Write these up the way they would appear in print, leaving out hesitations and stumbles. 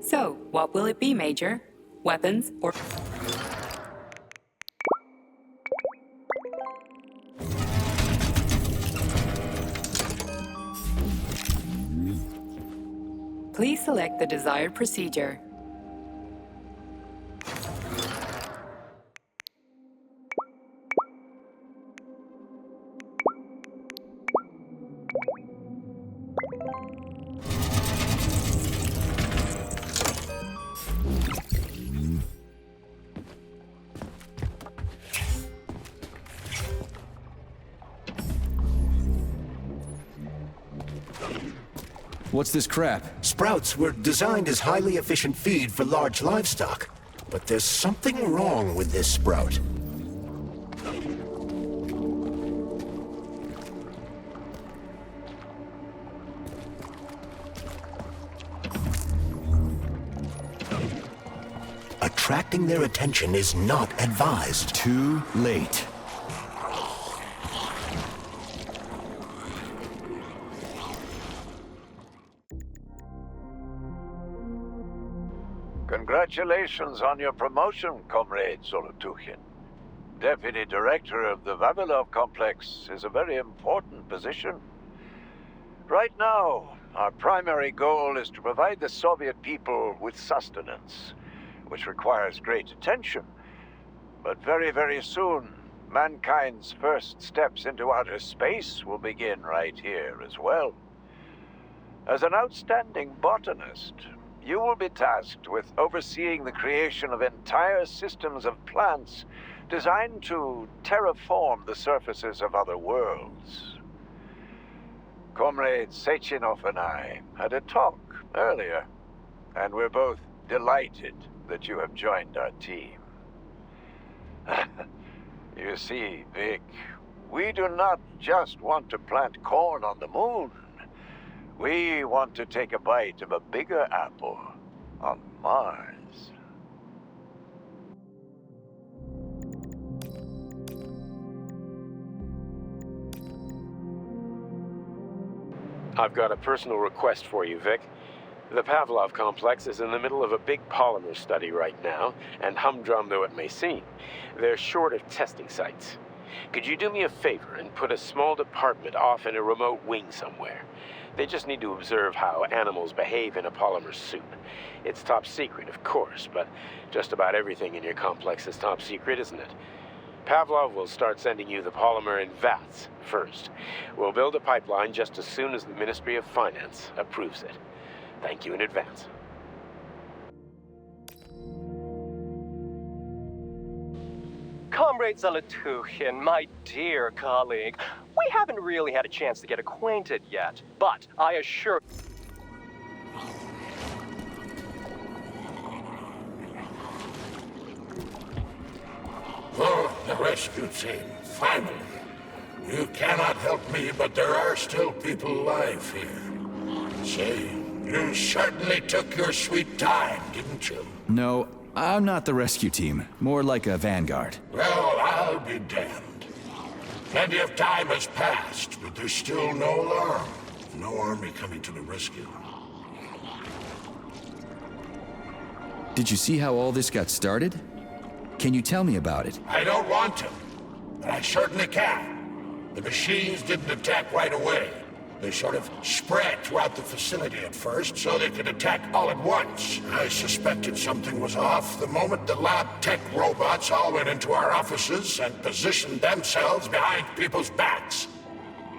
So, what will it be, Major? Weapons or... Please select the desired procedure. What's this crap? Sprouts were designed as highly efficient feed for large livestock. But there's something wrong with this sprout. Attracting their attention is not advised. Too late. Congratulations on your promotion, Comrade Zolotukhin. Deputy Director of the Vavilov Complex is a very important position. Right now, our primary goal is to provide the Soviet people with sustenance, which requires great attention. But very, very soon, mankind's first steps into outer space will begin right here as well. As an outstanding botanist, you will be tasked with overseeing the creation of entire systems of plants designed to terraform the surfaces of other worlds. Comrade Sechenov and I had a talk earlier, and we're both delighted that you have joined our team. You see, Vic, we do not just want to plant corn on the moon. We want to take a bite of a bigger apple on Mars. I've got a personal request for you, Vic. The Pavlov complex is in the middle of a big polymer study right now, and humdrum though it may seem, they're short of testing sites. Could you do me a favor and put a small department off in a remote wing somewhere? They just need to observe how animals behave in a polymer suit. It's top secret, of course, but just about everything in your complex is top secret, isn't it? Pavlov will start sending you the polymer in vats first. We'll build a pipeline just as soon as the Ministry of Finance approves it. Thank you in advance. Comrade Zolotukhin, my dear colleague, we haven't really had a chance to get acquainted yet, but I assure... Oh, the rescue team, finally. You cannot help me, but there are still people alive here. Say, you certainly took your sweet time, didn't you? No, I'm not the rescue team. More like a vanguard. Well, I'll be damned. Plenty of time has passed, but there's still no alarm. No army coming to the rescue. Did you see how all this got started? Can you tell me about it? I don't want to, but I certainly can. The machines didn't attack right away. They sort of spread throughout the facility at first, so they could attack all at once. I suspected something was off the moment the lab tech robots all went into our offices and positioned themselves behind people's backs.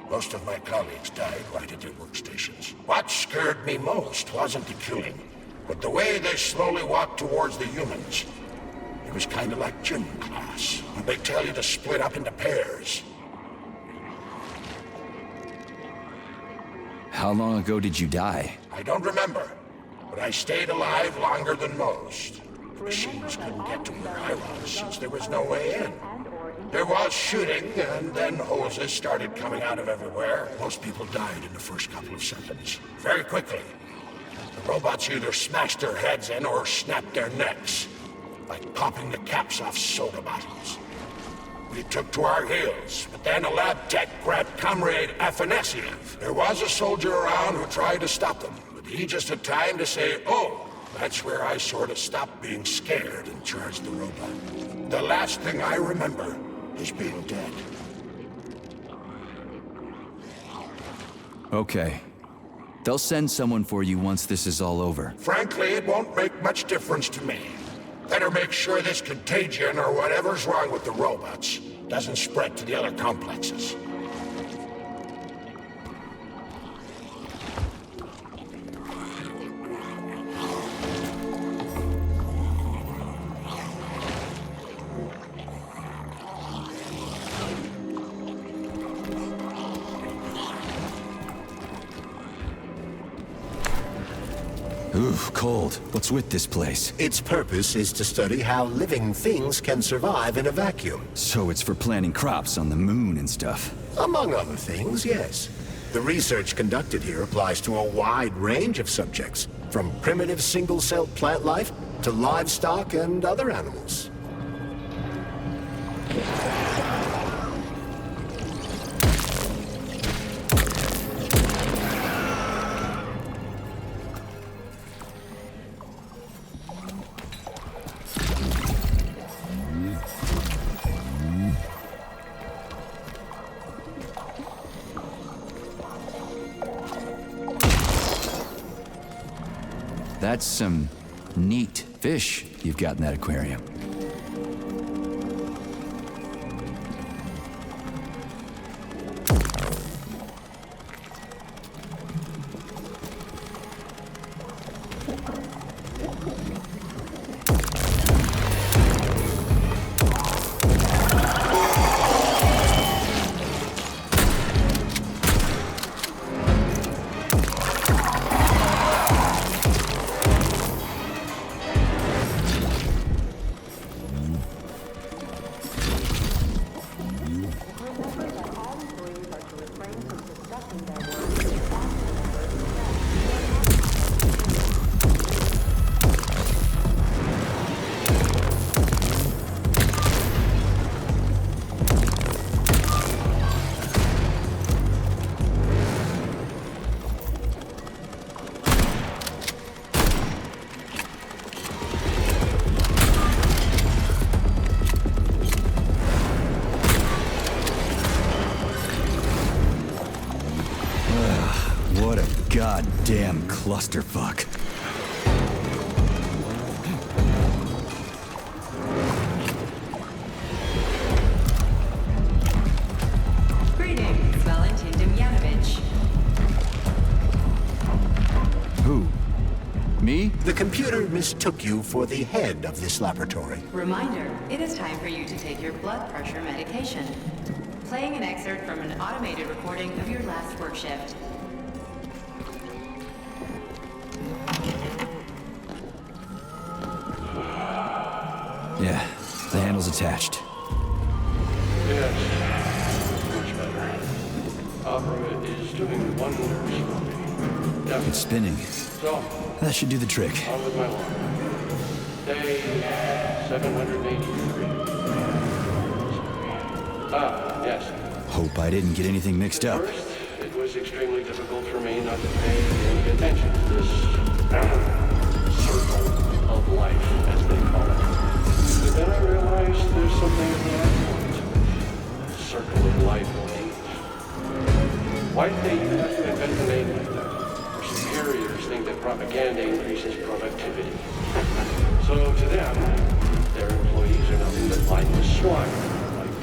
Most of my colleagues died right at their workstations. What scared me most wasn't the killing, but the way they slowly walked towards the humans. It was kind of like gym class, when they tell you to split up into pairs. How long ago did you die? I don't remember, but I stayed alive longer than most. The machines couldn't get to where I was, since there was no way in. There was shooting, and then hoses started coming out of everywhere. Most people died in the first couple of seconds. Very quickly. The robots either smashed their heads in or snapped their necks, like popping the caps off soda bottles. We took to our heels, but then a lab tech grabbed Comrade Afanasyev. There was a soldier around who tried to stop them, but he just had time to say, "Oh," That's where I sort of stopped being scared and charged the robot. The last thing I remember is being dead. Okay. They'll send someone for you once this is all over. Frankly, it won't make much difference to me. Better make sure this contagion or whatever's wrong with the robots doesn't spread to the other complexes. Oof, cold. What's with this place? Its purpose is to study how living things can survive in a vacuum. So it's for planting crops on the moon and stuff. Among other things, yes. The research conducted here applies to a wide range of subjects, from primitive single-celled plant life to livestock and other animals. That's some neat fish you've got in that aquarium. What a goddamn clusterfuck. Greetings, Valentin Demyanovich. Who? Me? The computer mistook you for the head of this laboratory. Reminder, it is time for you to take your blood pressure medication. Playing an excerpt from an automated recording of your last work shift. Yeah, the handle's attached. Yes, much better. Opera is doing wonders for me. It's spinning. So, That should do the trick. on with my log. Day 783. Ah, yes. Hope I didn't get anything mixed up. First, it was extremely difficult for me not to pay any attention to this circle of life, as they call it. But then I realized there's something at the end point. Circle of life, indeed. Why'd they even have to invent a name like that? Our superiors think that propaganda increases productivity. So to them, their employees are nothing but mindless swine, like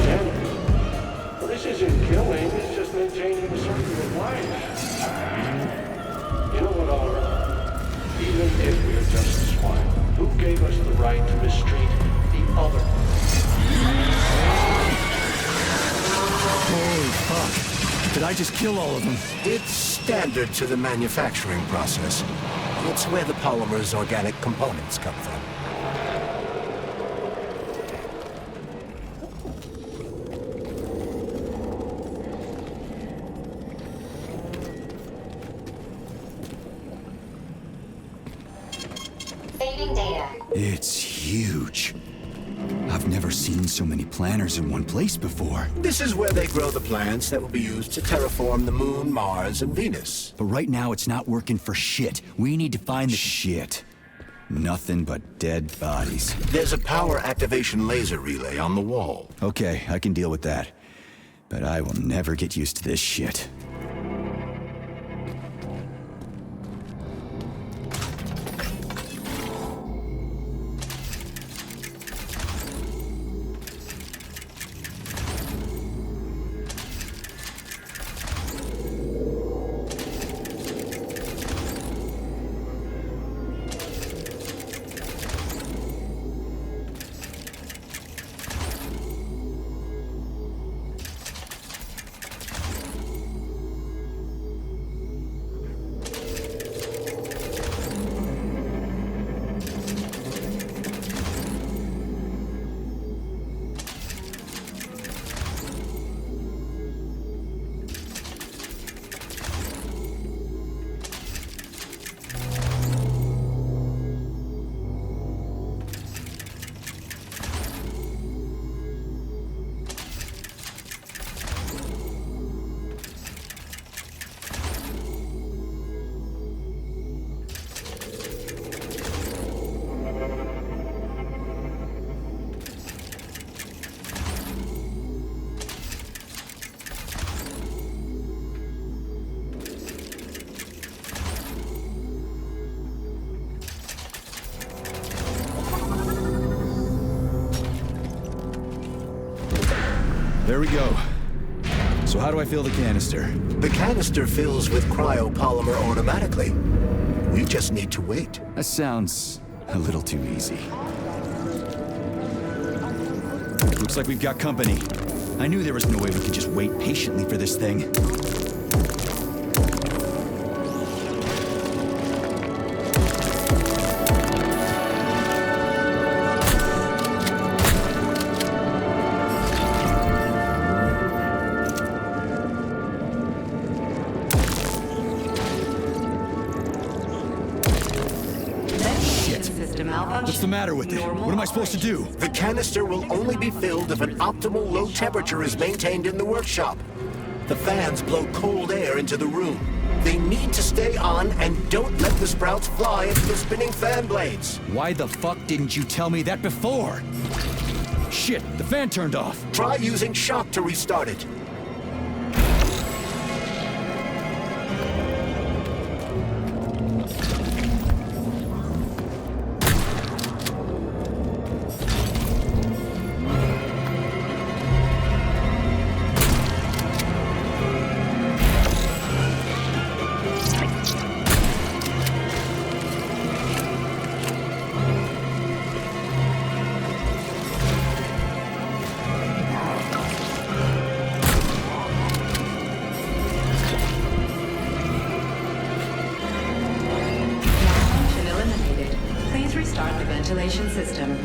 animals. Well, this isn't killing, it's just maintaining the circle of life. You know what, Oliver? Even if we're just swine, who gave us the right to mistreat the other? Holy fuck. Did I just kill all of them? It's standard to the manufacturing process. It's where the polymer's organic components come from. Saving data. It's huge. I've never seen so many planners in one place before. This is where they grow the plants that will be used to terraform the Moon, Mars, and Venus. But right now it's not working for shit. We need to find the shit. Nothing but dead bodies. There's a power activation laser relay on the wall. Okay, I can deal with that. But I will never get used to this shit. There we go. So how do I fill the canister? The canister fills with cryopolymer automatically. We just need to wait. That sounds a little too easy. Looks like we've got company. I knew there was no way we could just wait patiently for this thing. What's the matter with it? What am I supposed to do? The canister will only be filled if an optimal low temperature is maintained in the workshop. The fans blow cold air into the room. They need to stay on and don't let the sprouts fly into the spinning fan blades. Why the fuck didn't you tell me that before? Shit, the fan turned off. Try using shock to restart it. Start the ventilation system.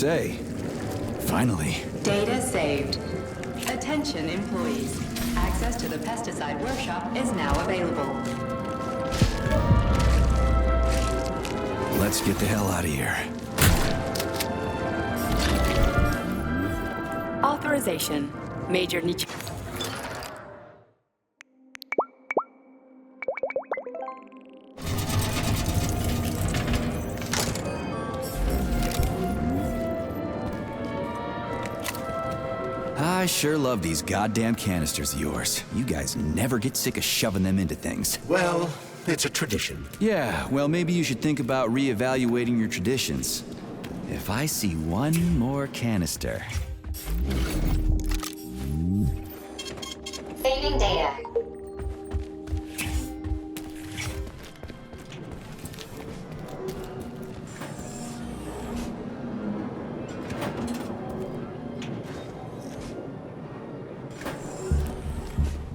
say. Finally. Data saved. Attention employees. Access to the pesticide workshop is now available. Let's get the hell out of here. Authorization. Major Nich... I sure love these goddamn canisters of yours. You guys never get sick of shoving them into things. Well, it's a tradition. Yeah, well, maybe you should think about reevaluating your traditions. If I see one more canister... Saving data.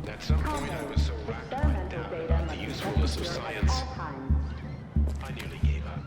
At some point, I was so racked by doubt about the usefulness of science, I nearly gave up.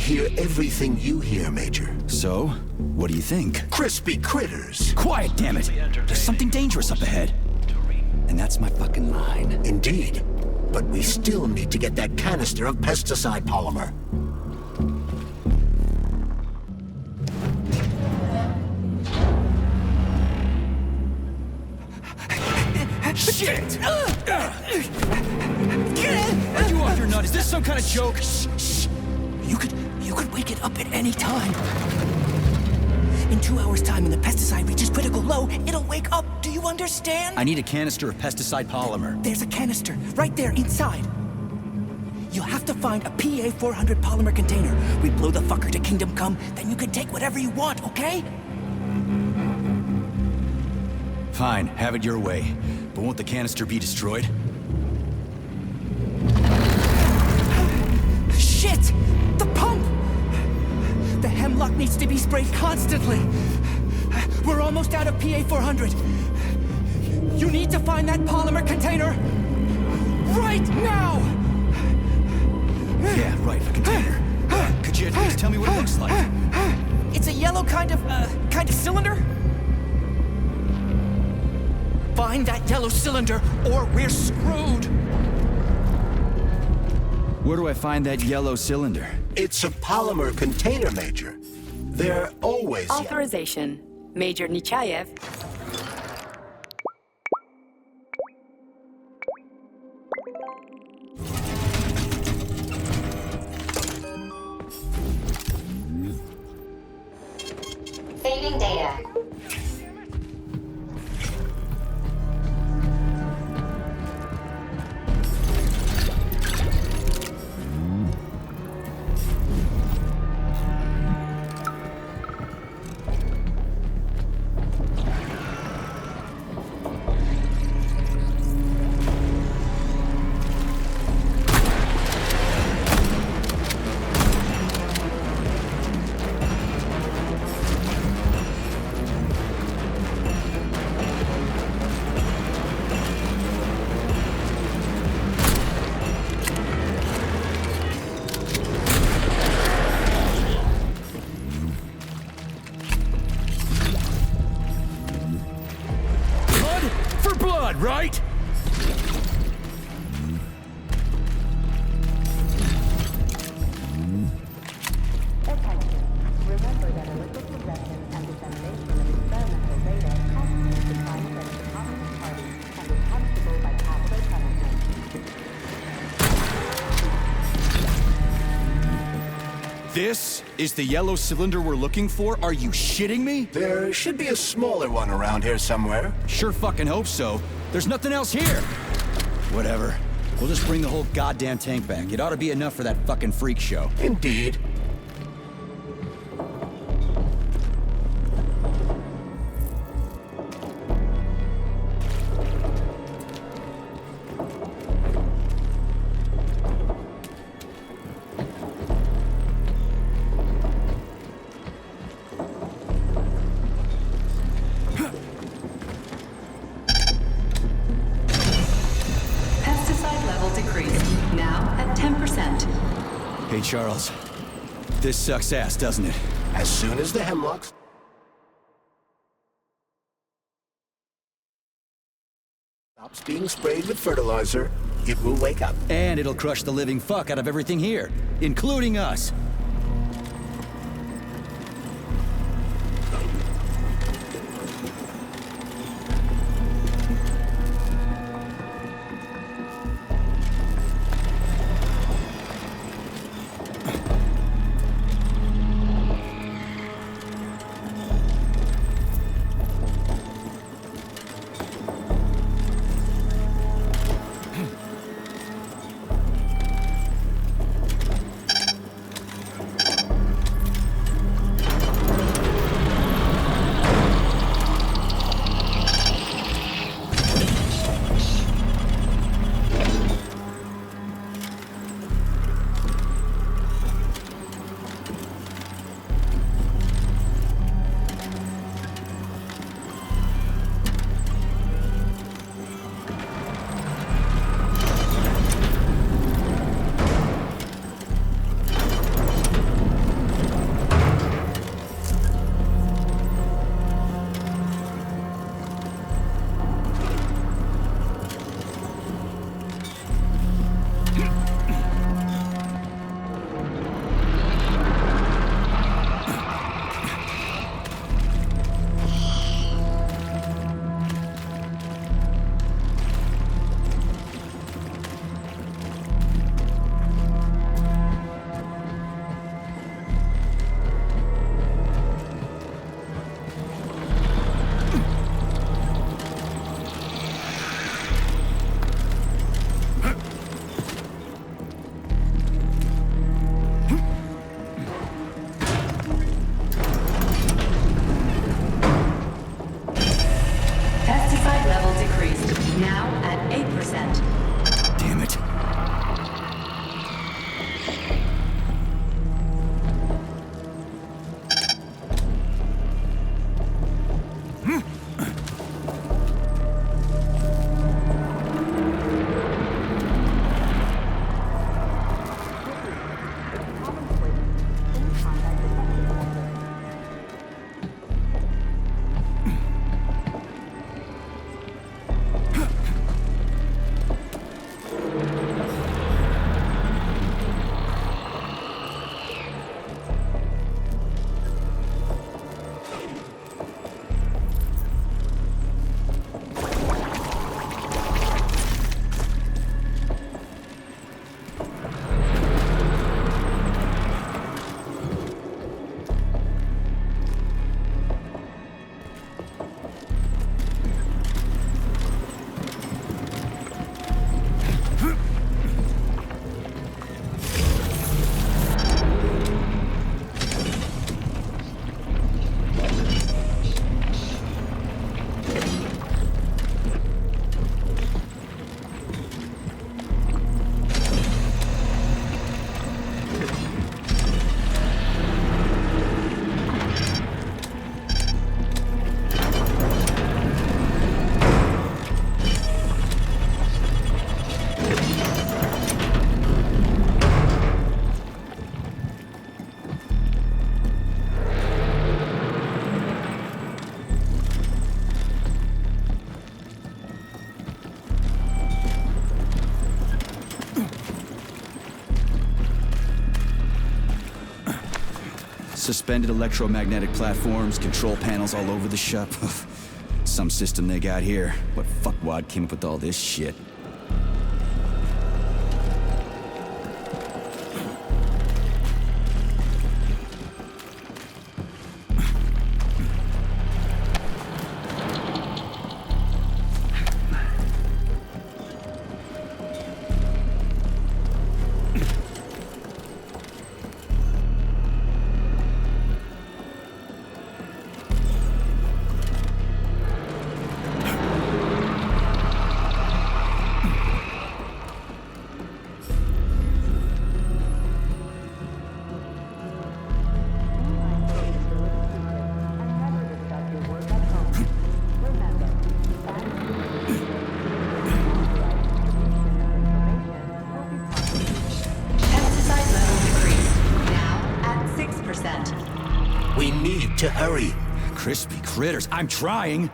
hear everything you hear, Major. So, what do you think? Crispy critters. Quiet, damn it! There's something dangerous up ahead. And that's my fucking line. Indeed. But we still need to get that canister of pesticide polymer. Shit! Are you off your nut? Is this some kind of joke? Shh. You could wake it up at any time. In 2 hours' time, when the pesticide reaches critical low, it'll wake up. Do you understand? I need a canister of pesticide polymer. There's a canister right there inside. You'll have to find a PA-400 polymer container. We blow the fucker to Kingdom Come, then you can take whatever you want, okay? Fine, have it your way. But won't the canister be destroyed? Shit! The pump! The Hem hemlock needs to be sprayed constantly. We're almost out of PA-400. You need to find that polymer container right now! Yeah, right, a container. Could you at least tell me what it looks like? It's a yellow kind of cylinder? Find that yellow cylinder, or we're screwed! Where do I find that yellow cylinder? It's a polymer container, Major. They're always yellow. Authorization. Major Nechayev. Saving data. Right? Attention. Remember that illicit possession and dissemination of experimental data constitutes the crime against the Communist Party and is punishable by capital punishment. This is the yellow cylinder we're looking for? Are you shitting me? There should be a smaller one around here somewhere. Sure fucking hope so. There's nothing else here. Whatever. We'll just bring the whole goddamn tank back. It ought to be enough for that fucking freak show. Indeed. Hey, Charles. This sucks ass, doesn't it? As soon as the hemlocks stops being sprayed with fertilizer, it will wake up. And it'll crush the living fuck out of everything here, including us. suspended electromagnetic platforms, control panels all over the shop. Some system they got here. What fuckwad came up with all this shit? Pesticide level decreased. Now at 6%. We need to hurry. Crispy critters, I'm trying!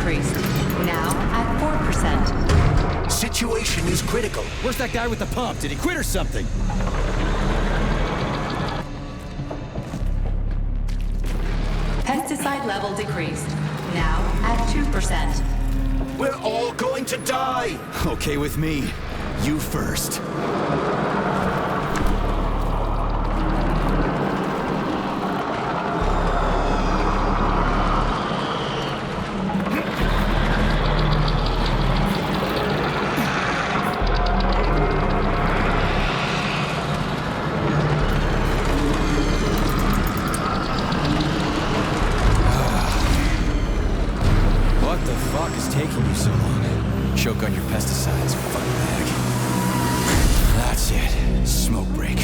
decreased. Now at 4%. Situation is critical. Where's that guy with the pump? Did he quit or something? Pesticide level decreased. Now at 2%. We're all going to die! Okay with me. You first. What the fuck is taking you so long? Choke on your pesticides, fuckbag. That's it. Smoke break.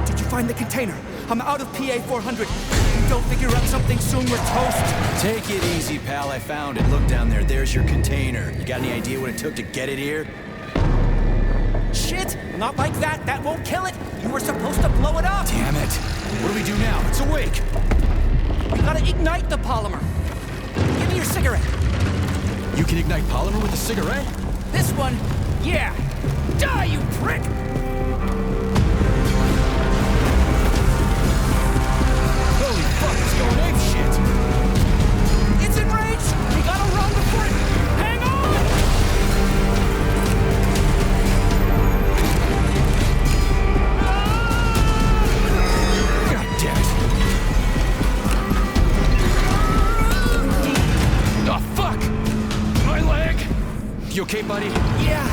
Did you find the container? I'm out of PA 400. If you don't figure out something soon, we're toast. Take it easy, pal. I found it. Look down there. There's your container. You got any idea what it took to get it here? Shit! Not like that. That won't kill it. You were supposed to blow it up. Damn it. What do we do now? It's awake. We gotta ignite the polymer. Give me your cigarette. You can ignite polymer with a cigarette? This one, yeah. Die, you prick! Holy fuck, it's going ape shit! It's in range! We gotta run before it... Hang on! God damn it! Oh, fuck! My leg! You okay, buddy? Yeah,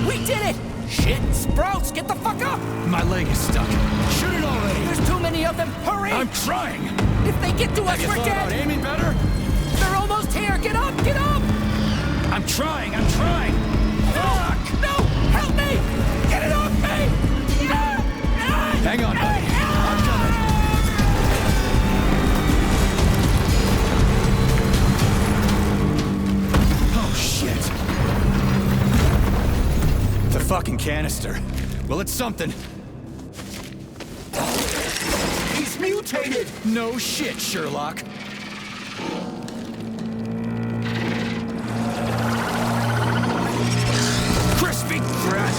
we did it! Shit, Sprouts, get the fuck up! My leg is stuck. Shoot it already! There's too many of them, hurry! I'm trying! If they get to us, Have you we're thought about dead! aiming better? They're almost here, get up, get up! I'm trying! Fuck! No, help me! Get it off me! Hang on, buddy. I'm coming. Oh, shit. The fucking canister. Well, it's something. He's mutated! No shit, Sherlock. Crispy brat!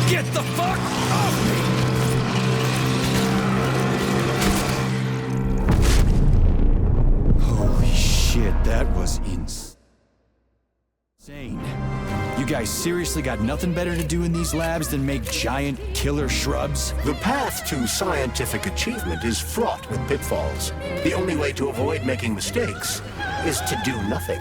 Get the fuck off me! Holy shit, that was insane. You guys seriously got nothing better to do in these labs than make giant killer shrubs? The path to scientific achievement is fraught with pitfalls. The only way to avoid making mistakes is to do nothing.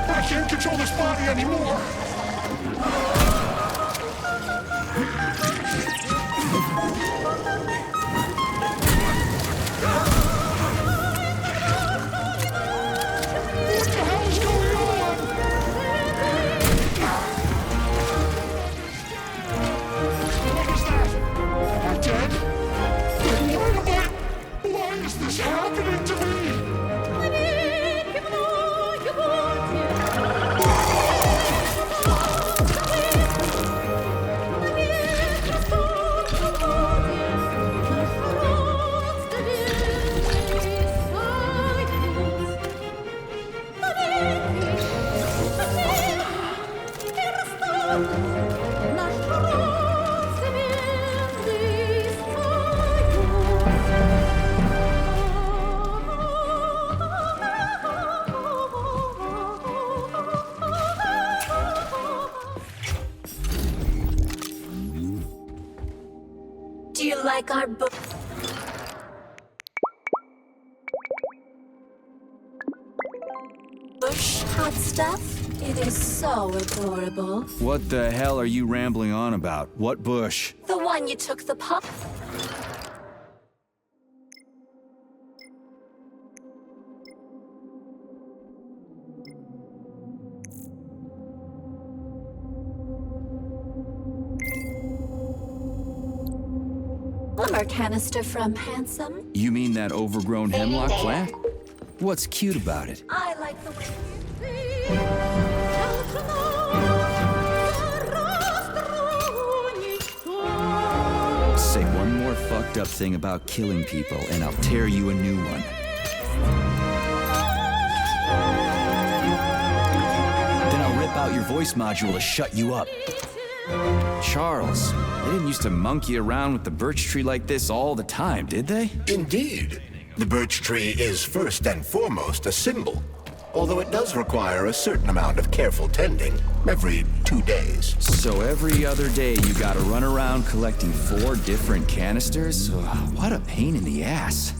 I can't control this body anymore. What the hell is going on? What is that? Am I dead? Why is this happening to me? Do you like our book? Bush hot stuff? It is so adorable. What the hell are you rambling on about? What bush? The one you took the pup. Polymer canister from Handsome. You mean that overgrown hemlock plant? What's cute about it? I like the way. Say one more fucked up thing about killing people, and I'll tear you a new one. Then I'll rip out your voice module to shut you up. Charles, they didn't used to monkey around with the birch tree like this all the time, did they? Indeed. The birch tree is first and foremost a symbol, although it does require a certain amount of careful tending every 2 days. So every other day you gotta run around collecting 4 different canisters? Ugh, what a pain in the ass.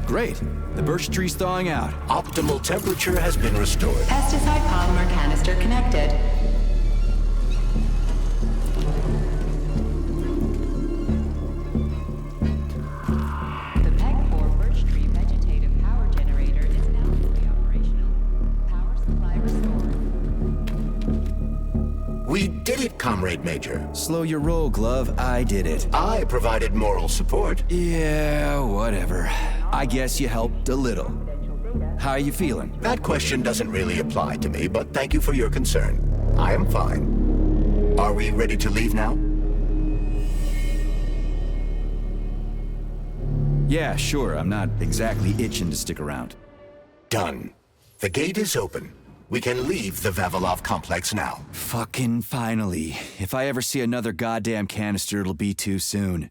Great. The birch tree's thawing out. Optimal temperature has been restored. Pesticide polymer canister connected. The PEG-4 birch tree vegetative power generator is now fully operational. Power supply restored. We did it, Comrade Major. Slow your roll, Glove. I did it. I provided moral support. Yeah, whatever. I guess you helped a little. How are you feeling? That question doesn't really apply to me, but thank you for your concern. I am fine. Are we ready to leave now? Yeah, sure. I'm not exactly itching to stick around. Done. The gate is open. We can leave the Vavilov complex now. Fucking finally. If I ever see another goddamn canister, it'll be too soon.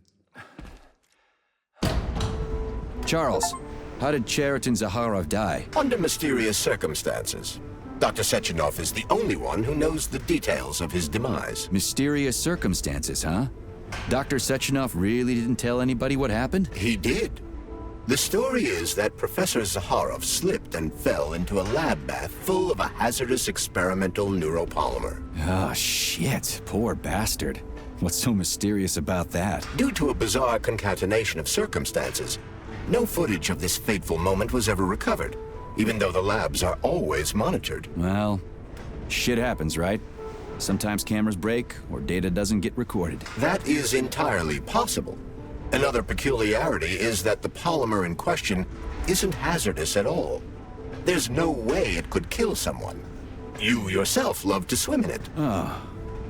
Charles, how did Cheriton Zaharov die? Under mysterious circumstances. Dr. Sechenov is the only one who knows the details of his demise. Mysterious circumstances, huh? Dr. Sechenov really didn't tell anybody what happened? He did. The story is that Professor Zaharov slipped and fell into a lab bath full of a hazardous experimental neuropolymer. Oh, shit. Poor bastard. What's so mysterious about that? Due to a bizarre concatenation of circumstances, no footage of this fateful moment was ever recovered, even though the labs are always monitored. Well, shit happens, right? Sometimes cameras break, or data doesn't get recorded. That is entirely possible. Another peculiarity is that the polymer in question isn't hazardous at all. There's no way it could kill someone. You yourself love to swim in it. Oh,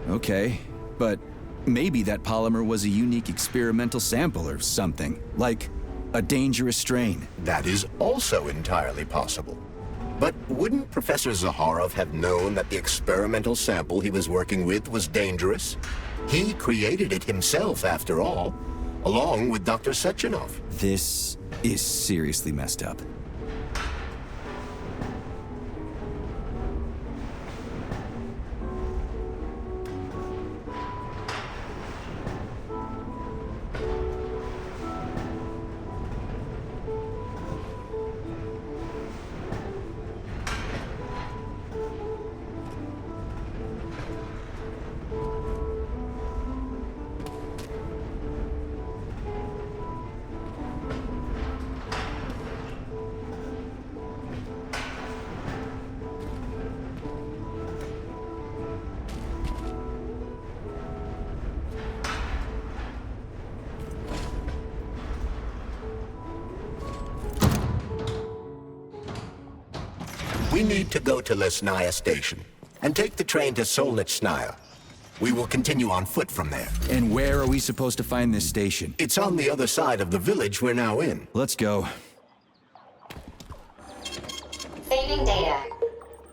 okay. But maybe that polymer was a unique experimental sample or something, like a dangerous strain. That is also entirely possible. But wouldn't Professor Zaharov have known that the experimental sample he was working with was dangerous? He created it himself, after all, along with Dr. Sechenov. This is seriously messed up. We need to go to Lesnaya Station and take the train to Solnitsnaya. We will continue on foot from there. And where are we supposed to find this station? It's on the other side of the village we're now in. Let's go. Saving data.